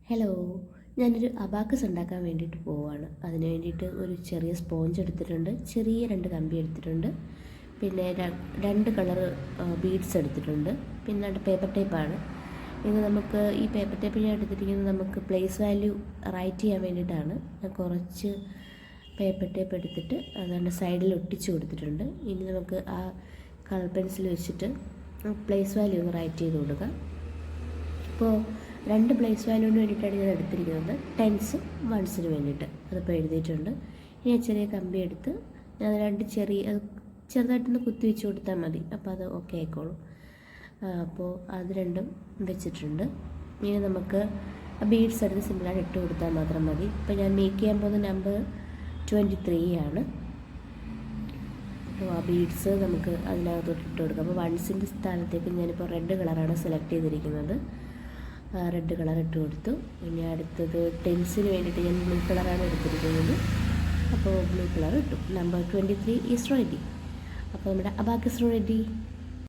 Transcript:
Hello, ഞാനൊരു abacus ഉണ്ടാക്കാൻ വേണ്ടിയിട്ട് പോവുകയാണ്. അതിന് വേണ്ടിയിട്ട് ഒരു ചെറിയ സ്പോഞ്ച് എടുത്തിട്ടുണ്ട്, ചെറിയ 2 കമ്പി എടുത്തിട്ടുണ്ട്, പിന്നെ രണ്ട് കളറ് ബീഡ്സ് എടുത്തിട്ടുണ്ട്, പിന്നെ പേപ്പർ ടേപ്പാണ്. ഇത് നമുക്ക് ഈ പേപ്പർ ടേപ്പ് ഞാൻ എടുത്തിരിക്കുന്നത് നമുക്ക് പ്ലേസ് വാല്യൂ റൈറ്റ് ചെയ്യാൻ വേണ്ടിയിട്ടാണ്. ഞാൻ കുറച്ച് പേപ്പർ ടേപ്പ് എടുത്തിട്ട് അതുകൊണ്ട് സൈഡിൽ ഒട്ടിച്ച് കൊടുത്തിട്ടുണ്ട്. ഇനി നമുക്ക് ആ കളർ പെൻസിൽ വെച്ചിട്ട് പ്ലേസ് വാല്യൂ ഒന്ന് റൈറ്റ് ചെയ്ത് കൊടുക്കാം. ഇപ്പോൾ 2 പ്ലേസ് വാല്യൂവിന് വേണ്ടിയിട്ടാണ് ഞാൻ എടുത്തിരിക്കുന്നത്, ടെൻസും വൺസിന് വേണ്ടിയിട്ട്. അതിപ്പോൾ എഴുതിയിട്ടുണ്ട്. ഇനി ചെറിയ കമ്പി എടുത്ത് ഞാൻ 2 അത് ചെറുതായിട്ടൊന്ന് കുത്തി വെച്ച് കൊടുത്താൽ മതി, അപ്പോൾ അത് ഓക്കെ ആയിക്കോളും. അപ്പോൾ അത് രണ്ടും വെച്ചിട്ടുണ്ട്. ഇനി നമുക്ക് ബീഡ്സ് എടുത്ത് സിമ്പിളായിട്ട് ഇട്ട് കൊടുത്താൽ മാത്രം മതി. ഇപ്പോൾ ഞാൻ മേക്ക് ചെയ്യാൻ പോകുന്ന നമ്പർ 23 ആണ്. അപ്പോൾ ആ ബീഡ്സ് നമുക്ക് അതിനകത്തോട്ട് ഇട്ട് കൊടുക്കാം. അപ്പോൾ വൺസിൻ്റെ സ്ഥാനത്തേക്ക് ഞാനിപ്പോൾ റെഡ് കളറാണ് സെലക്ട് ചെയ്തിരിക്കുന്നത്. റെഡ് കളർ ഇട്ട് കൊടുത്തു. ഇനി അടുത്തത് ടെൻസിന് വേണ്ടിയിട്ട് ഞാൻ ബ്ലൂ കളറാണ് എടുത്തിരിക്കുന്നത്. അപ്പോൾ ബ്ലൂ കളർ ഇട്ടു. Number 23 is ready. അപ്പോൾ നമ്മുടെ അബാക്കസ് റെഡി.